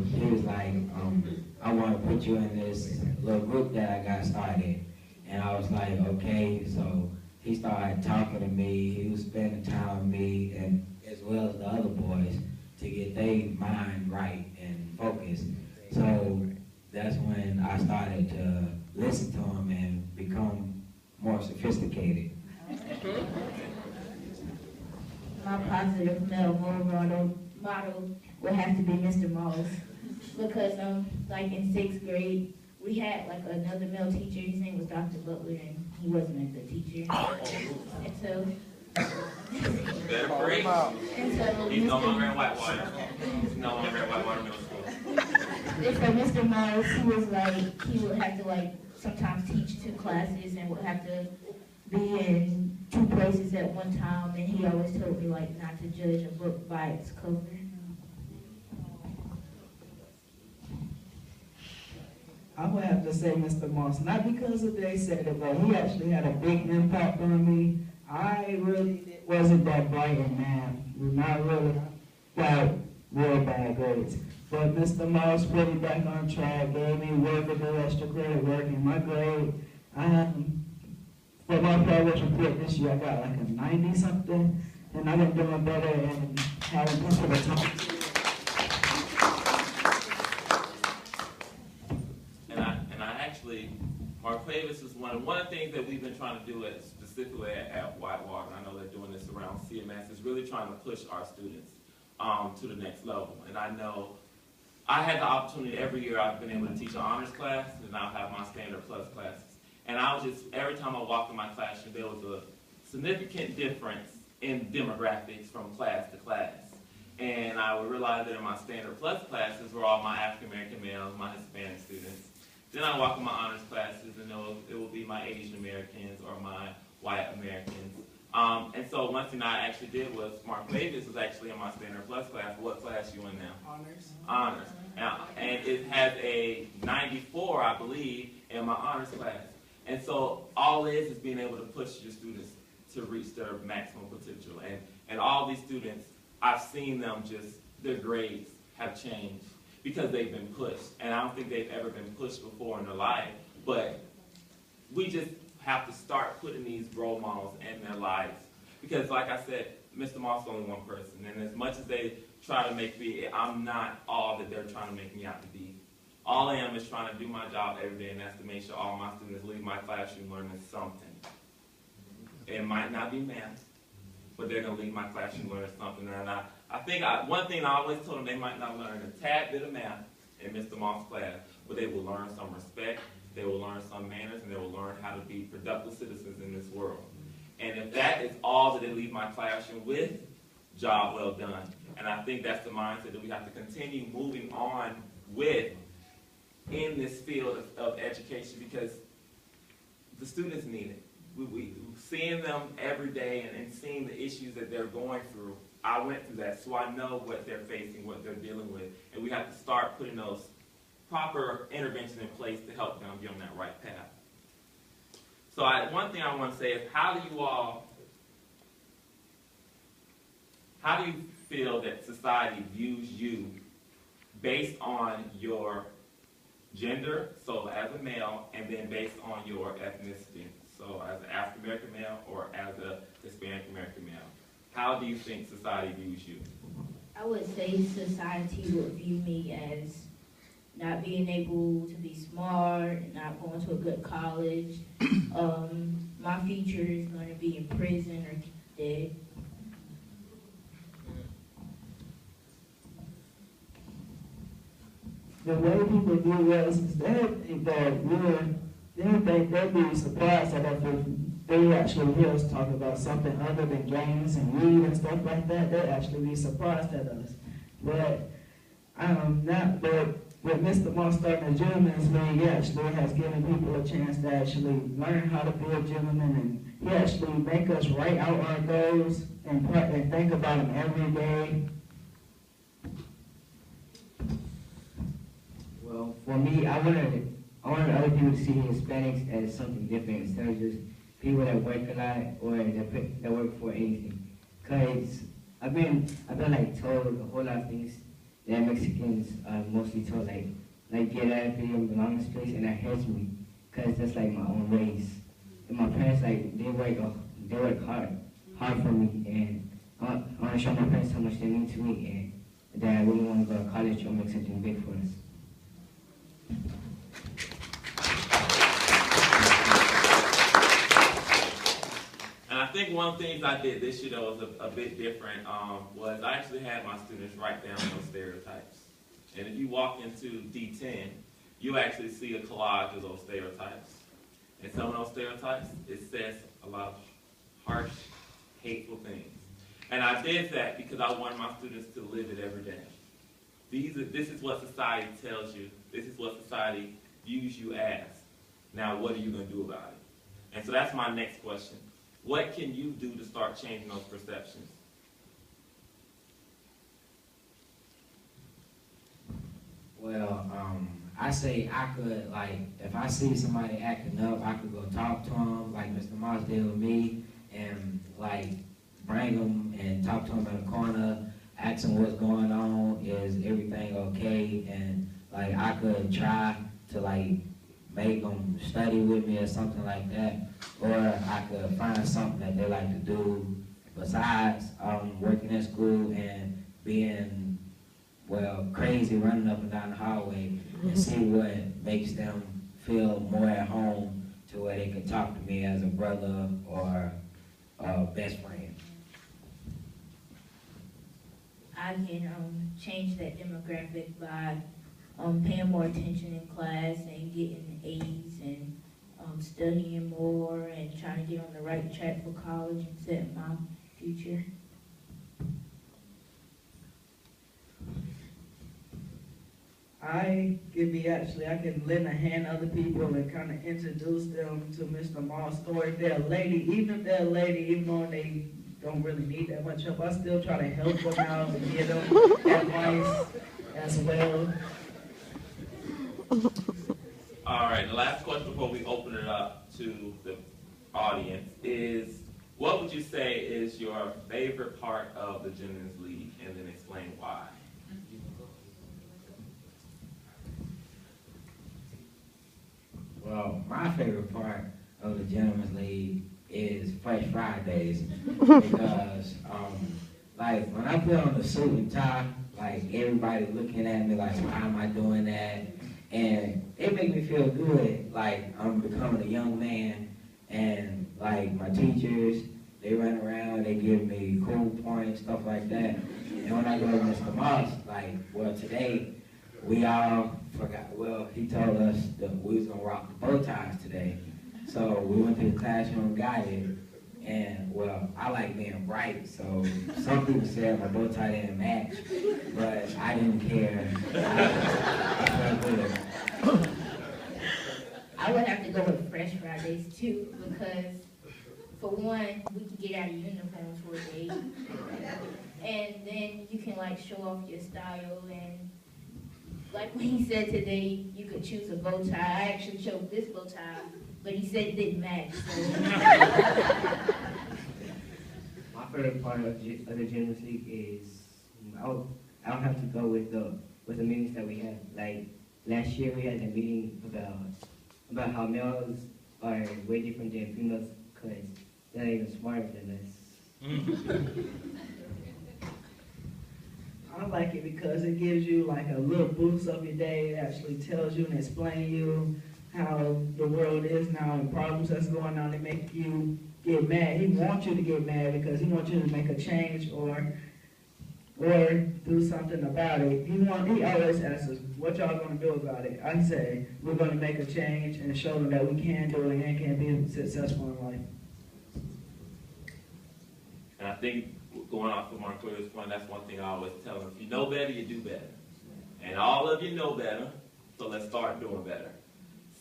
He was like, I want to put you in this little group that I got started. And I was like, okay. So he started talking to me. He was spending time with me, and as well as the other boys, to get their mind right and focused. So that's when I started to listen to him and become more sophisticated. My positive male role model would have to be Mr. Moss, because like in 6th grade, we had like another male teacher. His name was Dr. Butler, and he wasn't a good teacher. And so, Better break. He's no longer in Whitewater. He's no longer in Whitewater Middle School. And so Mr. Moss, he was like, he would have to like sometimes teach 2 classes and would have to be in 2 places at one time, and he always told me like not to judge a book by its cover. I would have to say Mr. Moss, not because of they said it, but he actually had a big impact on me. I really wasn't that bright in math. Not really got real bad grades. But Mr. Moss put me back on track, gave me work to do, extra credit work in my grade. For my progress report this year, I got like a 90 something, and I've been doing better and having people to talk to. Mark Clavis is one of the things that we've been trying to do specifically at Whitewater. I know they're doing this around CMS, is really trying to push our students to the next level. And I know I had the opportunity every year I've been able to teach an honors class, and I'll have my standard plus classes. And I was just, every time I walked in my classroom, there was a significant difference in demographics from class to class. And I would realize that in my standard plus classes were all my African American males, my Hispanic students. Then I walk in my honors classes, and it will be my Asian Americans or my white Americans. And so one thing I actually did was, Mark Davis was actually in my standard plus class. What class you in now? Honors. Honors. And it has a 94, I believe, in my honors class. And so all it is being able to push your students to reach their maximum potential. And all these students, I've seen them just, their grades have changed because they've been pushed. And I don't think they've ever been pushed before in their life, but we just have to start putting these role models in their lives. Because like I said, Mr. Moss is only one person, and as much as they try to make me, I'm not all that they're trying to make me out to be. All I am is trying to do my job every day, and that's to make sure all my students leave my classroom learning something. It might not be math, but they're going to leave my classroom learning something. And I think one thing I always told them, they might not learn a tad bit of math in Mr. Moss' class, but they will learn some respect, they will learn some manners, and they will learn how to be productive citizens in this world. And if that is all that they leave my classroom with, job well done. And I think that's the mindset that we have to continue moving on with in this field of education, because the students need it. We seeing them every day and seeing the issues that they're going through. I went through that, so I know what they're facing, what they're dealing with, and we have to start putting those proper interventions in place to help them get on that right path. So one thing I want to say is, how do you feel that society views you based on your gender, so as a male, and then based on your ethnicity, so as an African American male or as a Hispanic American male? How do you think society views you? I would say society would view me as not being able to be smart, not going to a good college. My future is going to be in prison or dead. The way people view us is they'd be surprised that if they actually hear us talk about something other than gangs and weed and stuff like that, they'd actually be surprised at us. But with Mr. Moss starting the Gentleman's League, he actually has given people a chance to actually learn how to be a gentleman, and he actually make us write out our goals and think about them every day. Well, for me, I wanted other people to see Hispanics as something different instead of just people that work a lot or that work for anything. Cause I've been like told a whole lot of things that Mexicans mostly told like get out of here and belong in this place, and that hurts me, cause that's like my own race. And my parents like they work hard for me, and I want to show my parents how much they mean to me, and that I really want to go to college or make something big for us. And I think one of the things I did this year that was a bit different was I actually had my students write down those stereotypes. And if you walk into D10, you actually see a collage of those stereotypes. And some of those stereotypes, it says a lot of harsh, hateful things. And I did that because I wanted my students to live it every day. This is what society tells you. This is what society views you as. Now, what are you going to do about it? And so that's my next question. What can you do to start changing those perceptions? Well, I say I could, like, if I see somebody acting up, I could go talk to them, like Mr. Moss did with me, and, like, bring them and talk to them in the corner, ask them what's going on, is everything okay, and, like, I could try to, like, make them study with me or something like that, or I could find something that they like to do besides working in school and being, well, crazy, running up and down the hallway, and see what makes them feel more at home to where they can talk to me as a brother or a best friend. I can change that demographic by paying more attention in class and getting A's and studying more and trying to get on the right track for college and set my future. I can lend a hand to other people and kind of introduce them to Mr. Moss' story. If they're a lady, even though they don't really need that much help, I still try to help them out and give them advice as well. All right, the last question before we open it up to the audience is, what would you say is your favorite part of the Gentlemen's League, and then explain why? Well, my favorite part of the Gentlemen's League is Fresh Fridays because, like, when I put on the suit and tie, like, everybody looking at me like, why am I doing that? And it makes me feel good, like, I'm becoming a young man, and, like, my teachers, they run around, they give me cool points, stuff like that. And when I go to Mr. Moss, like, well, today, we all forgot, well, he told us that we was gonna rock the bow ties today. So we went to the classroom, got it, and well, I like being bright, so some people said my bow tie didn't match, but I didn't care. I felt good. I would have to go with Fresh Fridays too, because for one, we can get out of uniforms for a day, and then you can like show off your style. And like when he said today, you could choose a bow tie. I actually chose this bow tie, but he said it didn't match. So. My favorite part of the Gentlemen's League is I'll have to go with the meetings that we had. Like last year, we had a meeting about how males are way different than females because they're even smarter than us. I like it because it gives you like a little boost of your day. It actually tells you and explains you how the world is now and problems that's going on. They make you get mad. He wants you to get mad because he wants you to make a change or do something about it. He always asks us, what y'all gonna do about it? I say, we're gonna make a change and show them that we can do it and can be successful in life. And I think going off of Marquita's point, that's one thing I always tell them. If you know better, you do better. And all of you know better, so let's start doing better.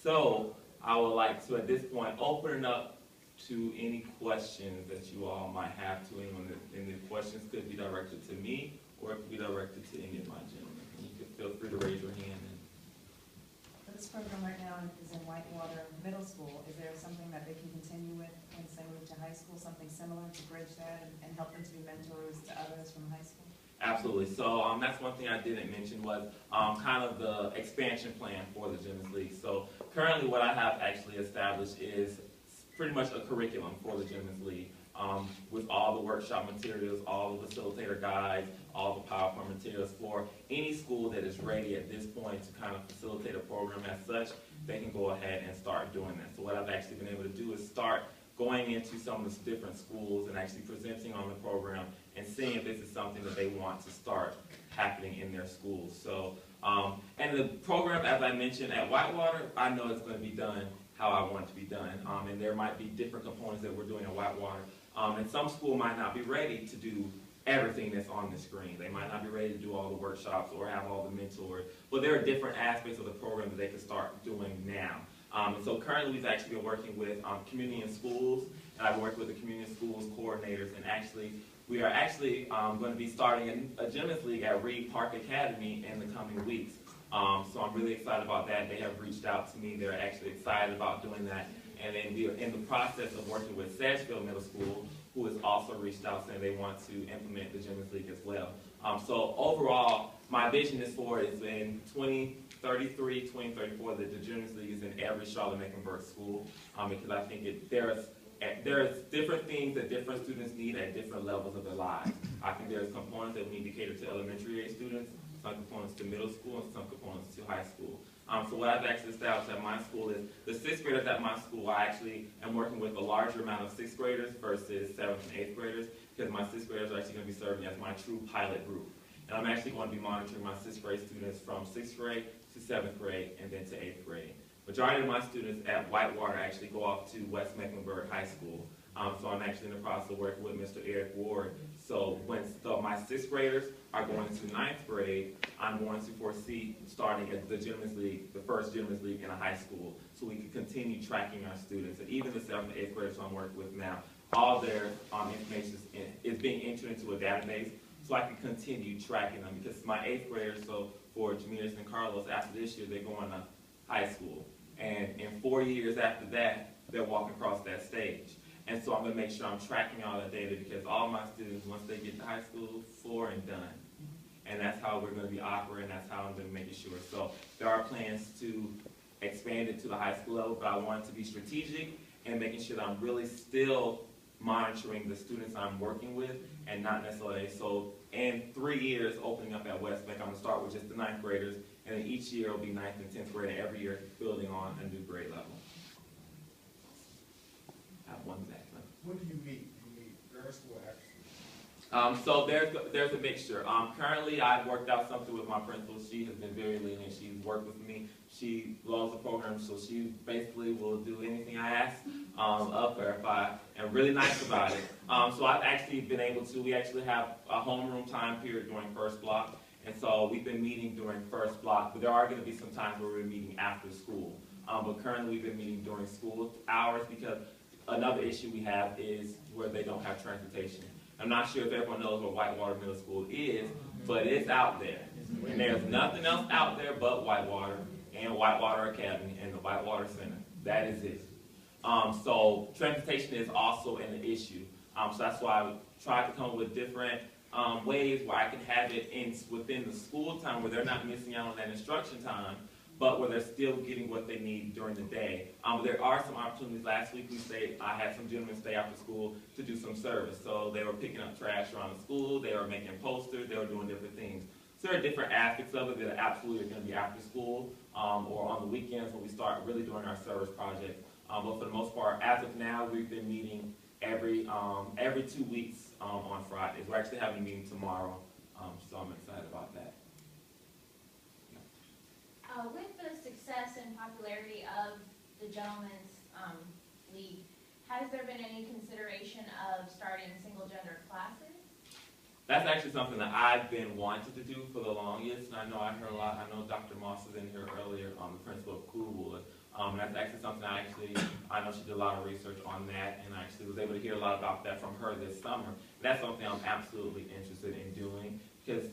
So I would like to, at this point, open it up to any questions that you all might have to anyone. And the questions could be directed to me, or it could be directed to any of my gentlemen. And you can feel free to raise your hand. This program right now is in Whitewater Middle School. Is there something that they can continue with once they move to high school, something similar to bridge that and help them to be mentors to others from high school? Absolutely. So that's one thing I didn't mention was kind of the expansion plan for the Gymnast League. So currently what I have actually established is pretty much a curriculum for the Gymnast League with all the workshop materials, all the facilitator guides, all the PowerPoint materials for any school that is ready at this point to kind of facilitate a program as such. They can go ahead and start doing that. So what I've actually been able to do is start going into some of the different schools and actually presenting on the program and seeing if this is something that they want to start happening in their schools. So, and the program, as I mentioned, at Whitewater, I know it's going to be done how I want it to be done. And there might be different components that we're doing at Whitewater. And some school might not be ready to do everything that's on the screen. They might not be ready to do all the workshops or have all the mentors. But there are different aspects of the program that they can start doing now. And so currently we've actually been working with community and schools, and I've worked with the community and schools coordinators, and actually we are actually going to be starting a gymnast league at Reed Park Academy in the coming weeks. So I'm really excited about that. They have reached out to me. They're actually excited about doing that. And then we are in the process of working with Sedgefield Middle School, who has also reached out saying they want to implement the gymnast league as well. So overall, my vision is for is in 2033, 2034, that the gymnast league is in every Charlotte-Mecklenburg school, because I think there's different things that different students need at different levels of their lives. I think there's components that we need to cater to elementary age students, some components to middle school, and some components to high school. So what I've actually established at my school is the 6th graders at my school, I actually am working with a larger amount of 6th graders versus 7th and 8th graders, because my 6th graders are actually going to be serving as my true pilot group. And I'm actually going to be monitoring my 6th grade students from 6th grade to 7th grade and then to 8th grade. Majority of my students at Whitewater actually go off to West Mecklenburg High School. So I'm actually in the process of working with Mr. Eric Ward. So when my 6th graders are going to 9th grade, I'm going to foresee starting at the gymnast league, the first gymnast league in a high school, so we can continue tracking our students. And even the 7th and 8th graders I'm working with now, all their information is being entered into a database, so I can continue tracking them. Because my 8th graders, so for Jameers and Carlos, after this year, they're going to high school. And in 4 years after that, they're walking across that stage. And so I'm going to make sure I'm tracking all that data, because all my students, once they get to high school, floor and done. And that's how we're going to be operating. That's how I'm going to make it sure. So there are plans to expand it to the high school level, but I want it to be strategic and making sure that I'm really still monitoring the students I'm working with, and not necessarily. So in 3 years opening up at West Bank, I'm going to start with just the 9th graders, and then each year will be 9th and 10th grade, and every year building on a new grade level. I have one back. What do you meet? You meet girls who are actually? So there's a mixture. Currently, I've worked out something with my principal. She has been very lenient. She's worked with me. She loves the program, so she basically will do anything I ask of her and really nice about it. So I've actually been able to. We actually have a homeroom time period during first block, and so we've been meeting during first block. But there are going to be some times where we're meeting after school. But currently, we've been meeting during school hours, because another issue we have is where they don't have transportation. I'm not sure if everyone knows what Whitewater Middle School is, but it's out there. And there's nothing else out there but Whitewater and Whitewater Academy and the Whitewater Center. That is it. So transportation is also an issue. So that's why I tried to come up with different ways where I can have it within the school time, where they're not missing out on that instruction time, but where they're still getting what they need during the day. There are some opportunities. Last week I had some gentlemen stay after school to do some service. So they were picking up trash around the school, they were making posters, they were doing different things. So there are different aspects of it that absolutely are going to be after school or on the weekends when we start really doing our service project. But for the most part, as of now, we've been meeting every 2 weeks on Fridays. We're actually having a meeting tomorrow, so I'm excited about that. With the success and popularity of the Gentlemen's League, has there been any consideration of starting single-gender classes? That's actually something that I've been wanting to do for the longest, and I know I heard a lot. I know Dr. Moss was in here earlier, the principal of Coolwood. And that's actually something I know she did a lot of research on that, and I actually was able to hear a lot about that from her this summer. That's something I'm absolutely interested in doing, because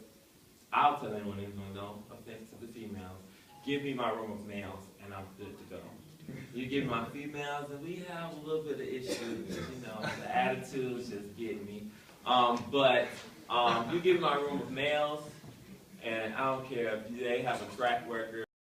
I'll tell anyone who's going to know, offense to the females, give me my room of males, and I'm good to go. You give me my females, and we have a little bit of issues, the attitudes just get me. But You give me my room of males, and I don't care if they have a track record